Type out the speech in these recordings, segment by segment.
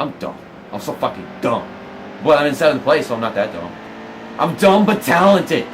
I'm dumb. I'm so fucking dumb. Well, I'm in 7th place, so I'm not that dumb. I'm dumb but talented.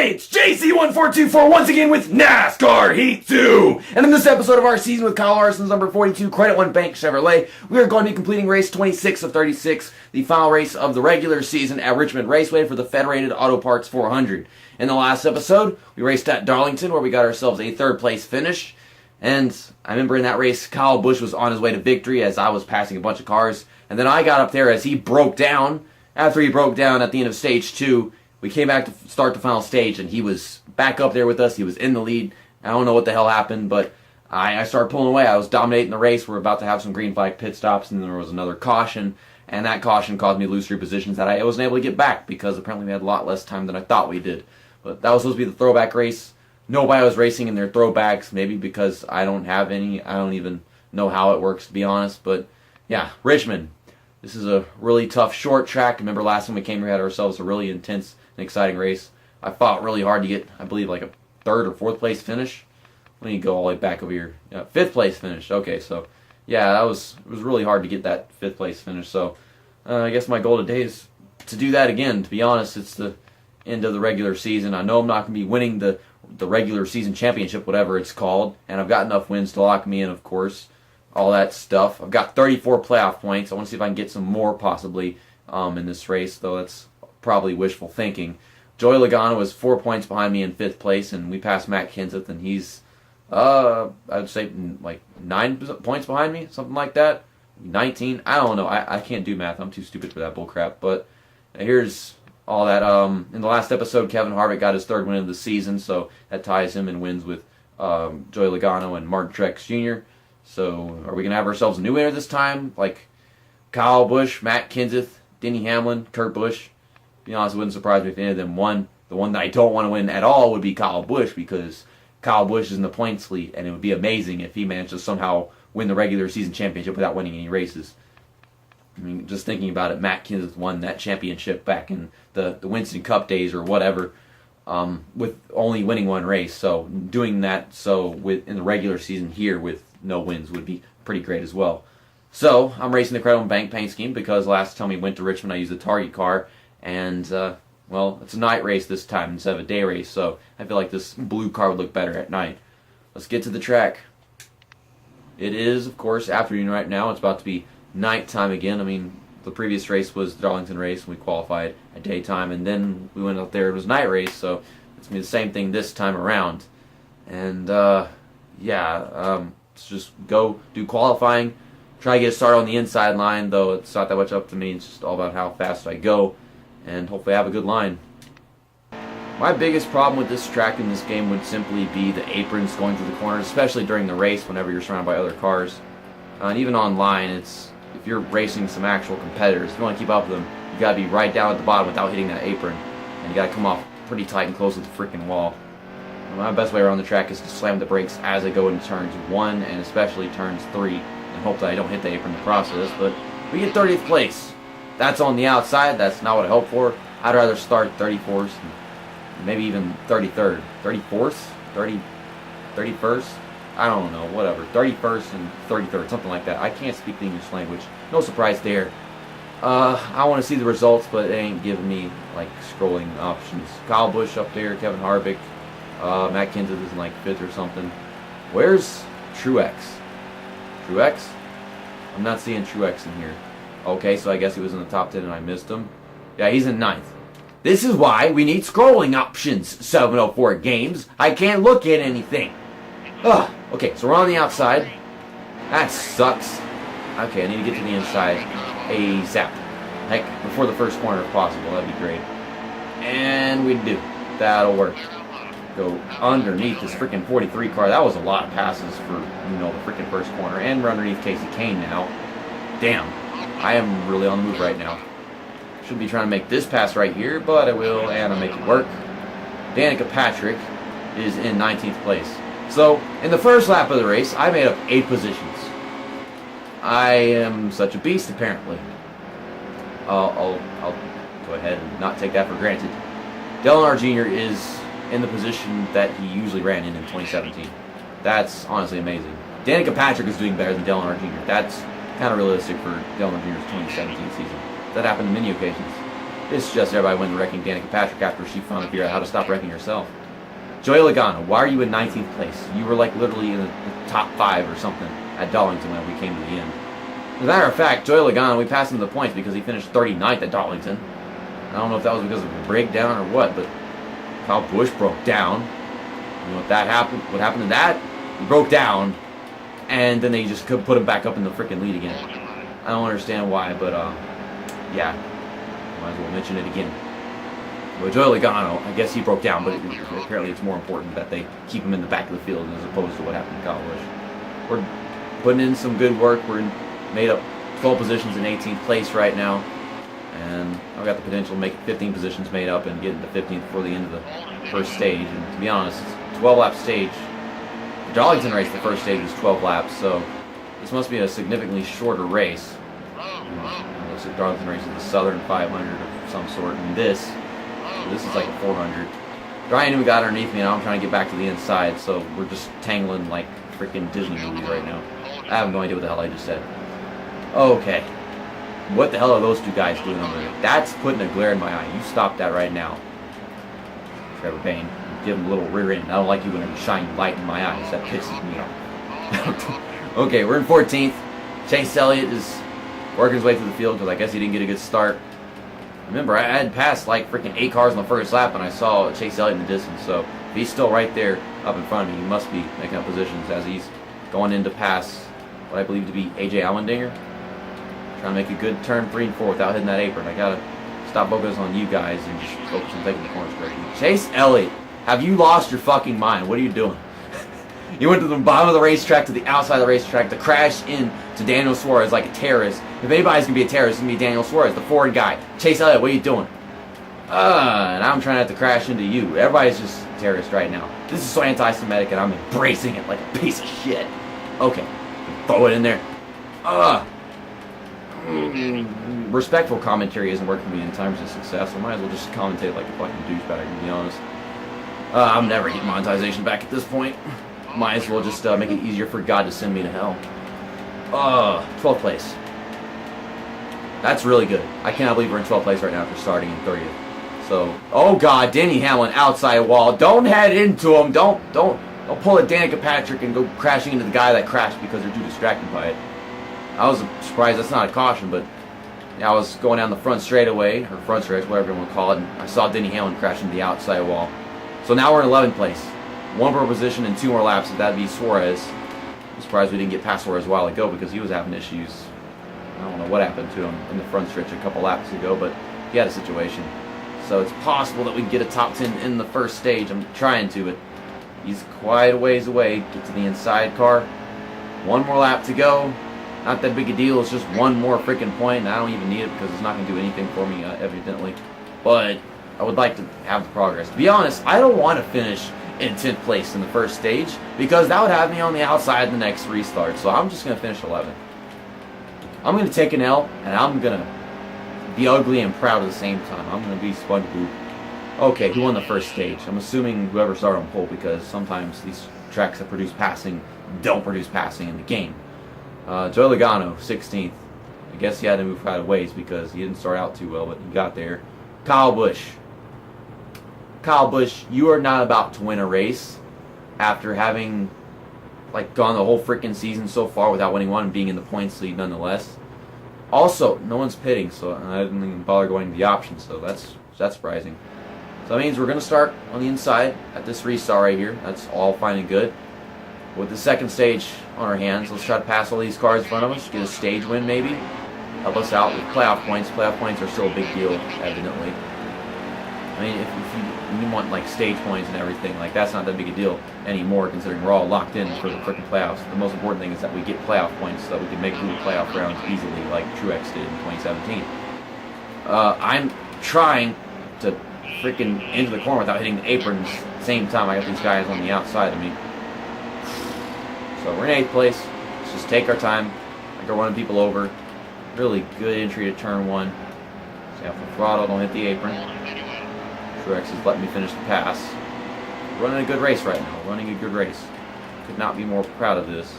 It's JC1424 once again with NASCAR Heat 2! And in this episode of our season with Kyle Larson's number 42 Credit One Bank Chevrolet, we are going to be completing race 26 of 36, the final race of the regular season at Richmond Raceway for the Federated Auto Parts 400. In the last episode, we raced at Darlington where we got ourselves a 3rd place finish. And I remember in that race, Kyle Busch was on his way to victory as I was passing a bunch of cars. And then I got up there as he broke down. After he broke down at the end of stage 2, we came back to start the final stage, and he was back up there with us. He was in the lead. I don't know what the hell happened, but I started pulling away. I was dominating the race. We were about to have some green flag pit stops, and then there was another caution, and that caution caused me to lose 3 positions that I wasn't able to get back because apparently we had a lot less time than I thought we did. But that was supposed to be the throwback race. Nobody was racing in their throwbacks, maybe because I don't have any. I don't even know how it works, to be honest. But yeah, Richmond. This is a really tough short track. Remember last time we came here, we had ourselves a really intense and exciting race. I fought really hard to get, I believe, like a 3rd or 4th place finish. Let me go all the way back over here. 5th place finish. Okay, so yeah, it was really hard to get that 5th place finish. So I guess my goal today is to do that again. To be honest, it's the end of the regular season. I know I'm not going to be winning the regular season championship, whatever it's called, and I've got enough wins to lock me in, of course. All that stuff. I've got 34 playoff points. I want to see if I can get some more possibly in this race, though that's probably wishful thinking. Joey Logano is 4 points behind me in 5th place, and we passed Matt Kenseth, and he's, I'd say, like 9 points behind me, something like that. 19, I don't know. I can't do math. I'm too stupid for that bullcrap. But here's all that. In the last episode, Kevin Harvick got his 3rd win of the season, so that ties him in wins with Joey Logano and Martin Truex Jr. So, are we going to have ourselves a new winner this time? Like Kyle Busch, Matt Kenseth, Denny Hamlin, Kurt Busch. To be honest, it wouldn't surprise me if any of them won. The one that I don't want to win at all would be Kyle Busch, because Kyle Busch is in the points lead, and it would be amazing if he managed to somehow win the regular season championship without winning any races. I mean, just thinking about it, Matt Kenseth won that championship back in the Winston Cup days or whatever, with only winning 1 race. So doing that in the regular season here with no wins would be pretty great as well. So I'm racing the Credit One Bank paint scheme because last time we went to Richmond I used the Target car, and well, it's a night race this time instead of a day race, so I feel like this blue car would look better at night. Let's get to the track. It is, of course, afternoon right now. It's about to be nighttime again. I mean, the previous race was the Darlington race, and we qualified at daytime, and then we went up there, it was night race, so it's going to be the same thing this time around. And, let's just go do qualifying, try to get started on the inside line, though it's not that much up to me. It's just all about how fast I go, and hopefully I have a good line. My biggest problem with this track in this game would simply be the aprons going through the corners, especially during the race whenever you're surrounded by other cars. And even online, if you're racing some actual competitors, if you want to keep up with them, you got to be right down at the bottom without hitting that apron, and you got to come off pretty tight and close to the freaking wall. My best way around the track is to slam the brakes as I go into turns 1 and especially turns 3 and hope that I don't hit the apron in the process. But we get 30th place. That's on the outside. That's not what I hope for. I'd rather start 34th and maybe even 33rd. 34th? 31st? I don't know. Whatever. 31st and 33rd. Something like that. I can't speak the English language. No surprise there. I want to see the results, but it ain't giving me like scrolling options. Kyle Busch up there. Kevin Harvick. Matt Kenseth is in like 5th or something. Where's Truex? Truex? I'm not seeing Truex in here. Okay, so I guess he was in the top 10 and I missed him. Yeah, he's in 9th. This is why we need scrolling options, 704 games. I can't look at anything. Ugh. Okay, so we're on the outside. That sucks. Okay, I need to get to the inside ASAP. Heck, before the first corner if possible. That'd be great. And we do. That'll work. Go underneath this freaking 43 car. That was a lot of passes for, the freaking first corner. And we're underneath Casey Kane now. Damn. I am really on the move right now. Should be trying to make this pass right here, but I will, and I'll make it work. Danica Patrick is in 19th place. So, in the first lap of the race, I made up 8 positions. I am such a beast, apparently. I'll go ahead and not take that for granted. Dale Earnhardt Jr. is in the position that he usually ran in 2017. That's honestly amazing. Danica Patrick is doing better than Dale Earnhardt Jr. That's kind of realistic for Dale Earnhardt Jr.'s 2017 season. That happened on many occasions. It's just everybody went wrecking Danica Patrick after she finally figured out how to stop wrecking herself. Joey Logano, why are you in 19th place? You were like literally in the top 5 or something at Darlington when we came to the end. As a matter of fact, Joey Logano, we passed him the points because he finished 39th at Darlington. I don't know if that was because of a breakdown or what, but Kyle Busch broke down. You know what happened? What happened to that? He broke down, and then they just could put him back up in the freaking lead again. I don't understand why, but yeah, might as well mention it again. But Joey Logano, I guess he broke down, but apparently it's more important that they keep him in the back of the field as opposed to what happened to Kyle Busch. We're putting in some good work. We're made up 12 positions in 18th place right now, and I've got the potential to make 15 positions made up and get into 15th before the end of the first stage. And to be honest, it's a 12-lap stage. The Darlington race, the first stage was 12 laps, so this must be a significantly shorter race. Looks like Darlington race is the Southern 500 of some sort, and this is like a 400. Ryan got underneath me, and I'm trying to get back to the inside, so we're just tangling like freaking Disney movies right now. I have no idea what the hell I just said. Okay. What the hell are those two guys doing over there? That's putting a glare in my eye. You stop that right now. Trevor Payne, give him a little rear end. I don't like you when you shine light in my eyes. That pisses me off. Okay, we're in 14th. Chase Elliott is working his way through the field because I guess he didn't get a good start. Remember, I had passed like freaking 8 cars in the first lap, and I saw Chase Elliott in the distance. So if he's still right there up in front of me, he must be making up positions as he's going in to pass what I believe to be AJ Allmendinger. Trying to make a good turn 3 and 4 without hitting that apron. I gotta stop focusing on you guys and just focus on taking the corners correctly. Chase Elliott, have you lost your fucking mind? What are you doing? You went to the bottom of the racetrack to the outside of the racetrack to crash into Daniel Suarez like a terrorist. If anybody's gonna be a terrorist, it's gonna be Daniel Suarez, the Ford guy. Chase Elliott, what are you doing? And I'm trying not to crash into you. Everybody's just a terrorist right now. This is so anti-Semitic, and I'm embracing it like a piece of shit. Okay, throw it in there. Respectful commentary isn't working for me in times of success. I might as well just commentate like a fucking douchebag, to be honest. I'm never getting monetization back at this point. Might as well just make it easier for God to send me to hell. 12th place. That's really good. I cannot believe we're in 12th place right now after starting in 30th. So, oh God, Denny Hamlin outside wall. Don't head into him. Don't pull a Danica Patrick and go crashing into the guy that crashed because they're too distracted by it. I was surprised that's not a caution, but I was going down the front straightaway, or front stretch, whatever you want to call it, and I saw Denny Hamlin crash into the outside wall. So now we're in 11th place. 1 more position and 2 more laps, and that'd be Suarez. I'm surprised we didn't get past Suarez a while ago because he was having issues. I don't know what happened to him in the front stretch a couple laps ago, but he had a situation. So it's possible that we can get a top 10 in the first stage. I'm trying to, but he's quite a ways away. Get to the inside car. 1 more lap to go. Not that big a deal. It's just 1 more freaking point, and I don't even need it because it's not going to do anything for me, evidently. But I would like to have the progress. To be honest, I don't want to finish in 10th place in the first stage because that would have me on the outside in the next restart. So I'm just going to finish 11th. I'm going to take an L, and I'm going to be ugly and proud at the same time. I'm going to be SpongeBob. Okay, who won the first stage? I'm assuming whoever started on pole because sometimes these tracks that produce passing don't produce passing in the game. Joey Logano, 16th. I guess he had to move out of ways because he didn't start out too well, but he got there. Kyle Busch. Kyle Busch, you are not about to win a race after having gone the whole freaking season so far without winning one and being in the points lead nonetheless. Also, no one's pitting, so I didn't even bother going to the options, so that's surprising. So that means we're going to start on the inside at this restart right here. That's all fine and good. With the second stage on our hands, let's try to pass all these cars in front of us, get a stage win maybe, help us out with playoff points. Playoff points are still a big deal, evidently. I mean, if you want stage points and everything, that's not that big a deal anymore considering we're all locked in for the freaking playoffs. The most important thing is that we get playoff points so that we can make through the playoff rounds easily like Truex did in 2017. I'm trying to freaking into the corner without hitting the apron at the same time I got these guys on the outside of me. So we're in 8th place. Let's just take our time. Like we're running people over. Really good entry to turn 1. Stay off the throttle, don't hit the apron. Truex is letting me finish the pass. Running a good race right now. Running a good race. Could not be more proud of this.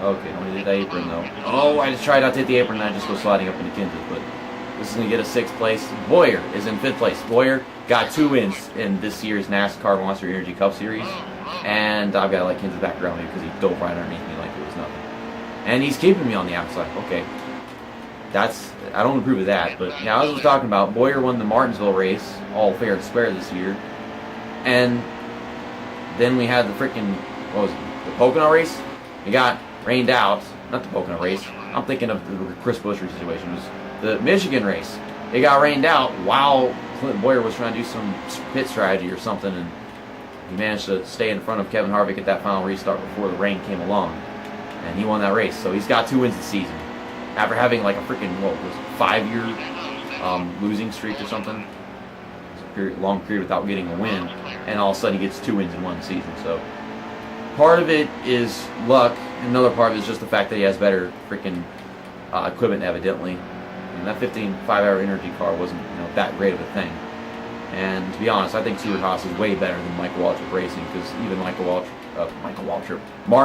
Okay, don't hit the apron though. Oh, I just tried not to hit the apron and I just go sliding up into Kinseth, but this is going to get a 6th place. Boyer is in 5th place. Boyer got 2 wins in this year's NASCAR Monster Energy Cup Series. And I've got to let Kinseth back around me because he dove right underneath me like it was nothing. And he's keeping me on the outside. Okay. I don't approve of that. But yeah, as I was talking about, Boyer won the Martinsville race, all fair and square this year. And then we had the freaking, what was it, the Pocono race? It got rained out. Not the Pocono race. I'm thinking of the Chris Buescher situation. It was the Michigan race. It got rained out while Clinton Boyer was trying to do some pit strategy or something, and he managed to stay in front of Kevin Harvick at that final restart before the rain came along, and he won that race. So he's got 2 wins this season after having like a freaking, what was it, 5-year losing streak or something. It was a long period without getting a win, and all of a sudden he gets 2 wins in 1 season. So part of it is luck, and another part of it is just the fact that he has better freaking equipment, evidently. And that 15 5-hour energy car wasn't, that great of a thing. And to be honest, I think Stuart Haas is way better than Michael Waltrip Racing, because even Martin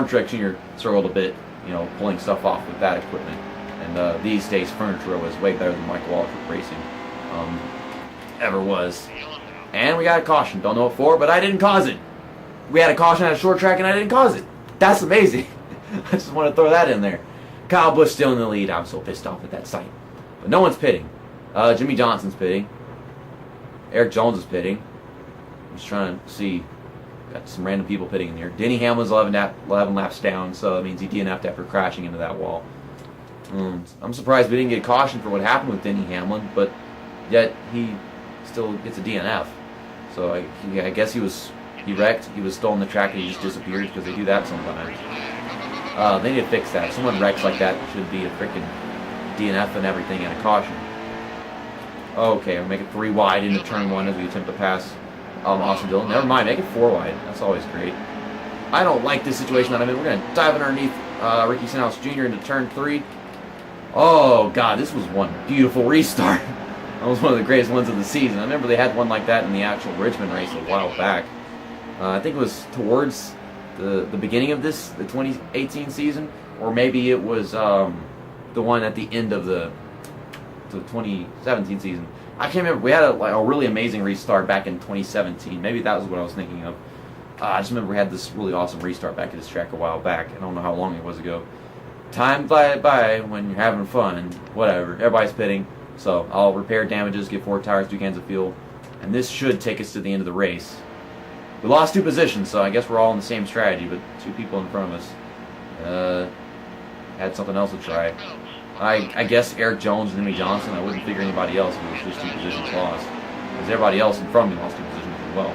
Truex Jr. struggled a bit, pulling stuff off with that equipment. And these days, Furniture is way better than Michael Waltrip Racing ever was. And we got a caution. Don't know what for, but I didn't cause it. We had a caution at a short track, and I didn't cause it. That's amazing. I just want to throw that in there. Kyle Busch still in the lead. I'm so pissed off at that sight. But no one's pitting. Jimmy Johnson's pitting. Eric Jones is pitting. I'm just trying to see. Got some random people pitting in here. Denny Hamlin's 11 laps down, so that means he DNF'd after crashing into that wall. I'm surprised we didn't get a caution for what happened with Denny Hamlin, but yet he still gets a DNF. So I guess he wrecked, he was still on the track, and he just disappeared, because they do that sometimes. They need to fix that. If someone wrecks like that, it should be a freaking DNF and everything and a caution. Okay, we'll make it 3 wide into turn 1 as we attempt to pass Austin Dillon. Never mind, make it 4 wide. That's always great. I don't like this situation that I'm in. We're going to dive underneath Ricky Stenhouse Jr. into turn 3. Oh, God, this was one beautiful restart. That was one of the greatest ones of the season. I remember they had one like that in the actual Richmond race a while back. I think it was towards the beginning of the 2018 season, or maybe it was the one at the end of the 2017 season. I can't remember. We had a really amazing restart back in 2017. Maybe that was what I was thinking of. I just remember we had this really awesome restart back at this track a while back. I don't know how long it was ago. Time flies by when you're having fun. Whatever. Everybody's pitting. So I'll repair damages, get 4 tires, 2 cans of fuel. And this should take us to the end of the race. We lost 2 positions, so I guess we're all in the same strategy, but 2 people in front of us had something else to try. I guess Eric Jones and Jimmy Johnson. I wouldn't figure anybody else if it was just 2 positions lost, because everybody else in front of me lost 2 positions as well.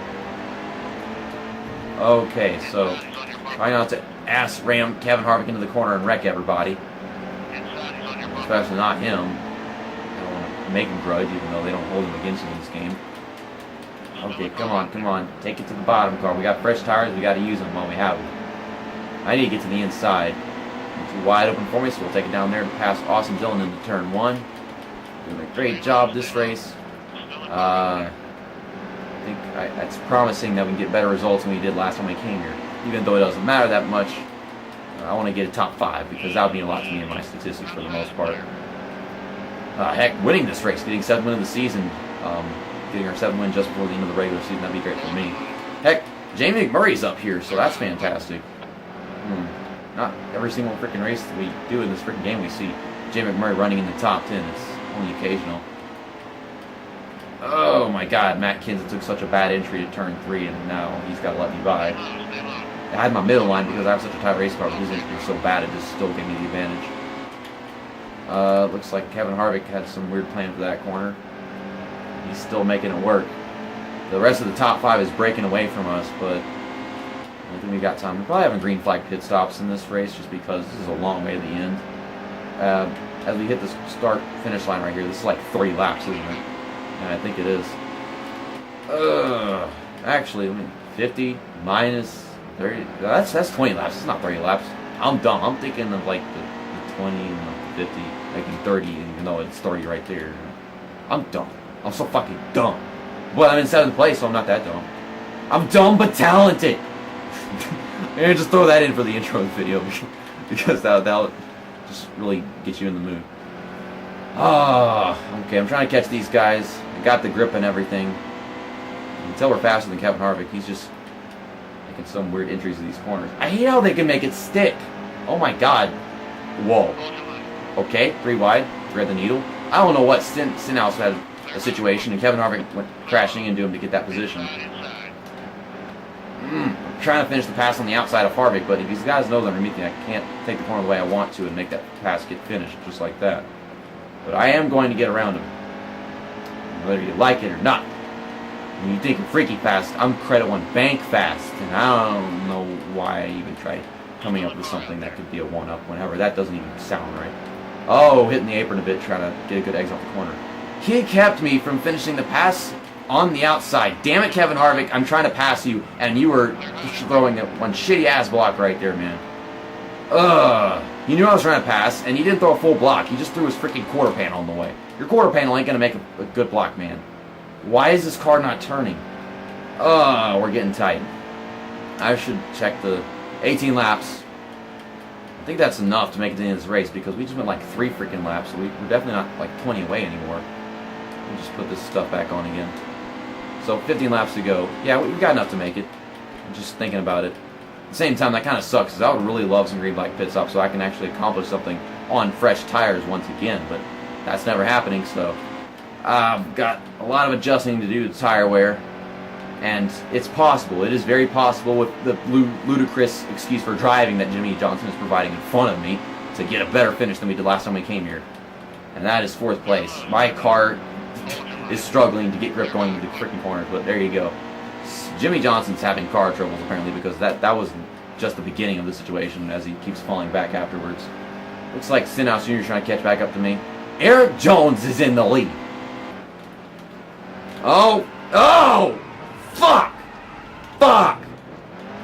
Okay, so try not to ram Kevin Harvick into the corner and wreck everybody, especially not him. I don't want to make him grudge, even though they don't hold him against him in this game. Okay, come on. Take it to the bottom car. We got fresh tires. We got to use them while we have them. I need to get to the inside. It's too wide open for me, so we'll take it down there to pass Austin Dillon into turn 1. Doing a great job this race. I think it's promising that we can get better results than we did last time we came here. Even though it doesn't matter that much, I want to get a top 5, because that would mean a lot to me in my statistics for the most part. Heck, winning this race, getting 7th win of the season, getting our 7th win just before the end of the regular season, that'd be great for me. Heck, Jamie McMurray's up here, so that's fantastic. Not every single freaking race that we do in this freaking game we see Jamie McMurray running in the top 10. It's only occasional. Oh my God, Matt Kenseth took such a bad entry to turn 3, and now he's got to let me by. I had my middle line because I have such a tight race car, but his entry was so bad it just still gave me the advantage. Looks like Kevin Harvick had some weird plan for that corner. He's still making it work. The rest of the top 5 is breaking away from us, but I think we got time. We're probably having green flag pit stops in this race just because this is a long way to the end. As we hit the start-finish line right here, this is like 3 laps, isn't it? And I think it is. Actually, 50 minus 30. That's 20 laps. It's not 30 laps. I'm dumb. I'm thinking of like the 20 and the 50, making 30, even though it's 30 right there. I'm dumb. I'm so fucking dumb. Well, I'm in 7th place, so I'm not that dumb. I'm dumb but talented. And just throw that in for the intro of the video because that'll just really get you in the mood. Okay, I'm trying to catch these guys. I got the grip and everything. Until we're faster than Kevin Harvick, he's just making some weird entries in these corners. I hate how they can make it stick. Oh my god. Whoa. Okay, 3 wide, thread the needle. I don't know what Stenhouse had a situation, and Kevin Harvick went crashing into him to get that position. I'm trying to finish the pass on the outside of Harvick, but if these guys know underneath me, I can't take the corner the way I want to and make that pass get finished just like that. But I am going to get around him, whether you like it or not. When you think freaky fast, I'm credit 1 bank fast, and I don't know why I even tried coming up with something that could be a 1-up whenever. That doesn't even sound right. Oh, hitting the apron a bit, trying to get a good exit off the corner. He kept me from finishing the pass on the outside. Damn it, Kevin Harvick, I'm trying to pass you, and you were throwing that one shitty-ass block right there, man. He knew I was trying to pass, and he didn't throw a full block. He just threw his freaking quarter panel in the way. Your quarter panel ain't going to make a good block, man. Why is this car not turning? We're getting tight. I should check the 18 laps. I think that's enough to make it to the end of this race because we just went like 3 freaking laps, so we're definitely not like 20 away anymore. Let me just put this stuff back on again. So 15 laps to go. Yeah, we've got enough to make it. I'm just thinking about it. At the same time, that kind of sucks because I would really love some green-black pit stops so I can actually accomplish something on fresh tires once again, but that's never happening, so I've got a lot of adjusting to do to tire wear, and it's possible. It is very possible with the ludicrous excuse for driving that Jimmie Johnson is providing in front of me to get a better finish than we did last time we came here, and that is 4th place. My car is struggling to get grip going into the freaking corners, but there you go. Jimmie Johnson's having car troubles apparently because that was just the beginning of the situation as he keeps falling back afterwards. Looks like Stenhouse Jr. is trying to catch back up to me. Eric Jones is in the lead. Oh, fuck,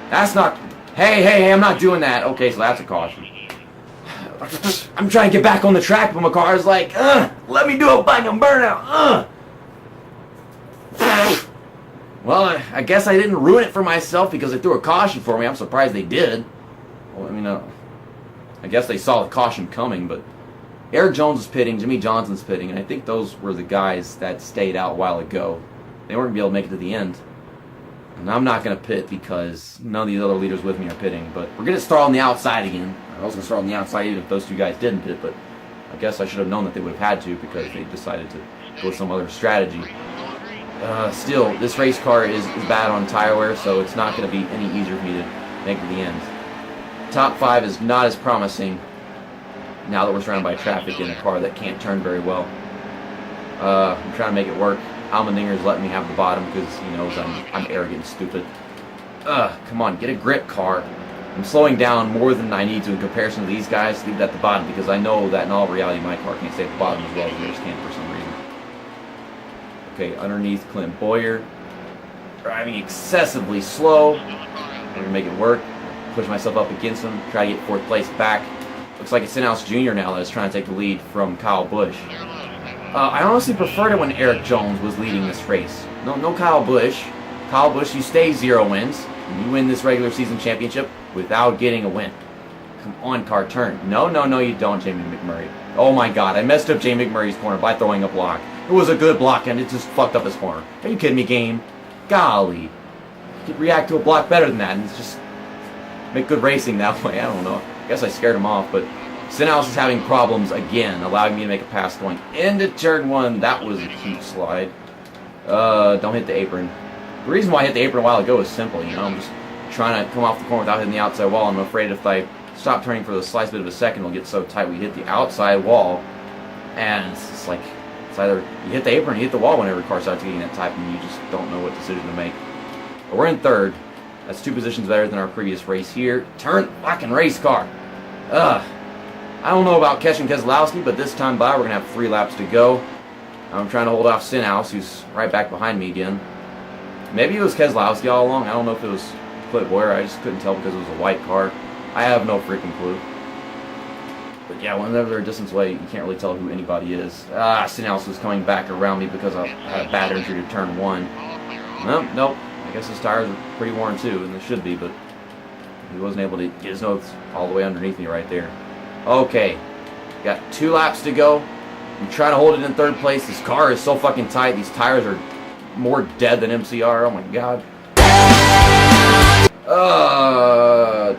that's not, hey, I'm not doing that. Okay, so that's a caution. I'm trying to get back on the track, but my car's like, let me do a bang burnout, Well, I guess I didn't ruin it for myself because they threw a caution for me. I'm surprised they did. Well, I mean, I guess they saw the caution coming, but Eric Jones is pitting, Jimmie Johnson's pitting, and I think those were the guys that stayed out a while ago. They weren't going to be able to make it to the end. And I'm not going to pit because none of these other leaders with me are pitting, but we're going to start on the outside again. I was going to start on the outside even if those 2 guys didn't pit, but I guess I should have known that they would have had to because they decided to go with some other strategy. Still, this race car is bad on tire wear, so it's not going to be any easier for me to make it to the end. Top 5 is not as promising now that we're surrounded by traffic in a car that can't turn very well. I'm trying to make it work. Allmendinger's letting me have the bottom because he knows I'm arrogant and stupid. Come on, get a grip, car. I'm slowing down more than I need to in comparison to these guys. Leave it at the bottom because I know that in all reality my car can't stay at the bottom as well as theirs can for some reason. Okay, underneath Clint Boyer. Driving excessively slow. I'm going to make it work. Push myself up against him. Try to get 4th place back. Looks like it's Stenhouse Jr. now that is trying to take the lead from Kyle Busch. I honestly preferred it when Eric Jones was leading this race. No Kyle Busch. Kyle Busch, you stay 0 wins. And you win this regular season championship without getting a win. Come on, car, turn. No, you don't, Jamie McMurray. Oh my god, I messed up Jamie McMurray's corner by throwing a block. It was a good block and it just fucked up his corner. Are you kidding me, game? Golly. You could react to a block better than that and just make good racing that way. I don't know. I guess I scared him off, but Stenhouse is having problems again, allowing me to make a pass going into turn 1. That was a cute slide. Don't hit the apron. The reason why I hit the apron a while ago is simple, you know. I'm just trying to come off the corner without hitting the outside wall. I'm afraid if I stop turning for the slight bit of a second, it'll get so tight we hit the outside wall. And it's like, it's either you hit the apron or you hit the wall whenever the car starts getting that tight and you just don't know what decision to make. But we're in 3rd. That's 2 positions better than our previous race here. Turn fucking race car. I don't know about catching Keselowski, but this time by, we're going to have 3 laps to go. I'm trying to hold off Stenhouse, who's right back behind me again. Maybe it was Keselowski all along. I don't know if it was Clint Boyer. I just couldn't tell because it was a white car. I have no freaking clue. But yeah, whenever they're a distance away, you can't really tell who anybody is. Stenhouse was coming back around me because I had a bad injury to turn 1. Nope. I guess his tires are pretty worn too, and they should be, but he wasn't able to get his nose all the way underneath me right there. Okay, got 2 laps to go. We try to hold it in 3rd place. This car is so fucking tight. These tires are more dead than MCR. Oh my god.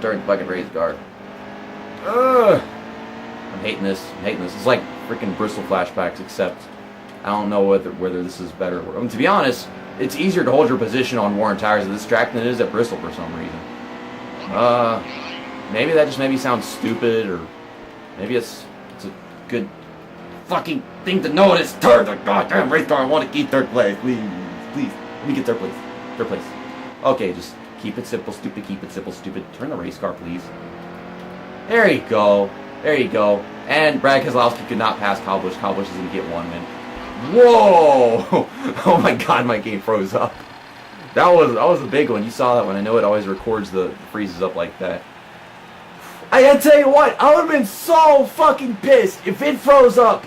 Turn the fucking race car. I'm hating this. It's like freaking Bristol flashbacks, except I don't know whether this is better. To be honest, it's easier to hold your position on worn tires at this track than it is at Bristol for some reason. Maybe that just made me sound stupid, or maybe it's a good fucking thing to notice. Third, the goddamn race car. I want to keep 3rd place, please. Let me get 3rd place. 3rd place. Okay, just keep it simple, stupid. Keep it simple, stupid. Turn the race car, please. There you go. And Brad Keselowski could not pass Kyle Busch. Kyle Busch is going to get 1 win. Whoa! Oh my god, my game froze up. That was a big one. You saw that one. I know it always records freezes up like that. I gotta tell you what, I would have been so fucking pissed if it froze up.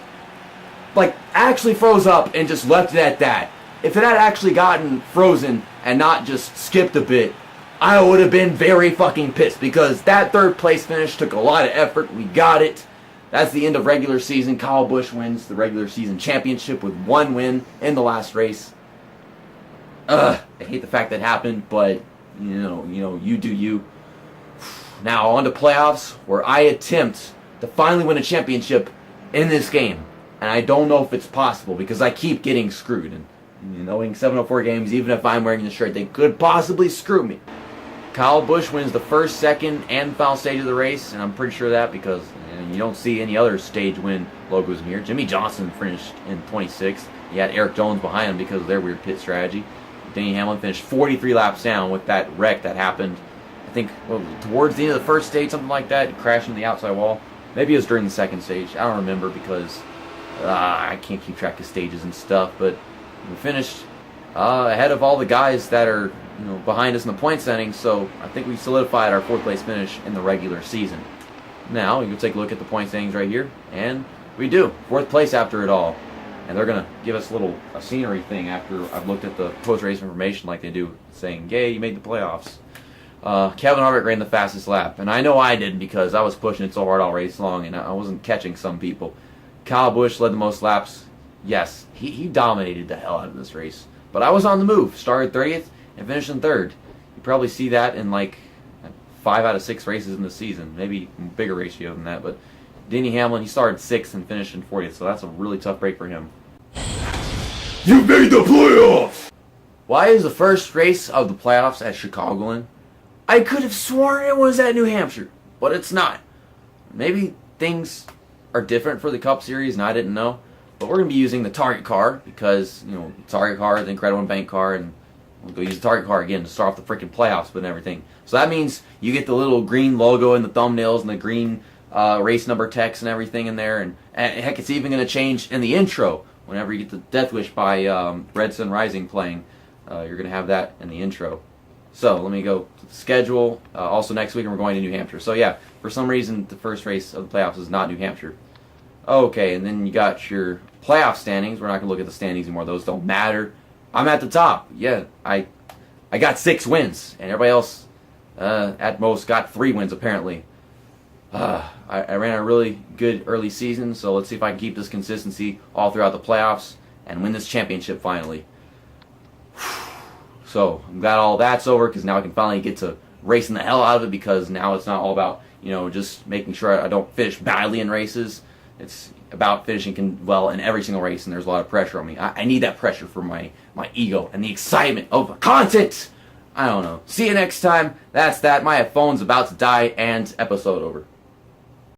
Like, actually froze up and just left it at that. If it had actually gotten frozen and not just skipped a bit, I would have been very fucking pissed, because that 3rd place finish took a lot of effort. We got it. That's the end of regular season. Kyle Busch wins the regular season championship with 1 win in the last race. I hate the fact that happened, but you know, you do you. Now on to playoffs, where I attempt to finally win a championship in this game, and I don't know if it's possible because I keep getting screwed. And knowing 704 games, even if I'm wearing the shirt, they could possibly screw me. Kyle Busch wins the 1st, 2nd, and final stage of the race, and I'm pretty sure of that because you don't see any other stage win logos in here. Jimmy Johnson finished in 26th. He had Eric Jones behind him because of their weird pit strategy. Denny Hamlin finished 43 laps down with that wreck that happened, I think, towards the end of the 1st stage, something like that, crashing into the outside wall. Maybe it was during the 2nd stage. I don't remember because I can't keep track of stages and stuff, but we finished ahead of all the guys that are behind us in the point standing, so I think we solidified our 4th place finish in the regular season. Now, you can take a look at the point standings right here, and we do. 4th place after it all. And they're going to give us a scenery thing after I've looked at the post-race information like they do, saying, yay, you made the playoffs. Kevin Harvick ran the fastest lap, and I know I didn't because I was pushing it so hard all race long, and I wasn't catching some people. Kyle Busch led the most laps. Yes, he dominated the hell out of this race. But I was on the move. Started 30th and finished in 3rd. You probably see that in like 5 out of 6 races in the season. Maybe a bigger ratio than that. But Denny Hamlin, he started 6th and finished in 40th. So that's a really tough break for him. You made the playoffs! Why is the first race of the playoffs at Chicagoland? I could have sworn it was at New Hampshire, but it's not. Maybe things are different for the Cup Series and I didn't know. But we're going to be using the Target car because, the Target car is the Incredible and Bank car, and we'll go use the Target car again to start off the freaking playoffs and everything. So that means you get the little green logo in the thumbnails and the green race number text and everything in there. And heck, it's even going to change in the intro. Whenever you get the Death Wish by Red Sun Rising playing, you're going to have that in the intro. So let me go to the schedule. Also next week we're going to New Hampshire. So yeah, for some reason the first race of the playoffs is not New Hampshire. Okay, and then you got your playoff standings. We're not going to look at the standings anymore. Those don't matter. I'm at the top. Yeah, I got 6 wins, and everybody else at most got 3 wins apparently. I ran a really good early season, so let's see if I can keep this consistency all throughout the playoffs and win this championship finally. So I'm glad all that's over because now I can finally get to racing the hell out of it, because now it's not all about just making sure I don't finish badly in races. It's about finishing well in every single race, and there's a lot of pressure on me. I need that pressure for my ego and the excitement of content. I don't know. See you next time. That's that. My phone's about to die, and episode over.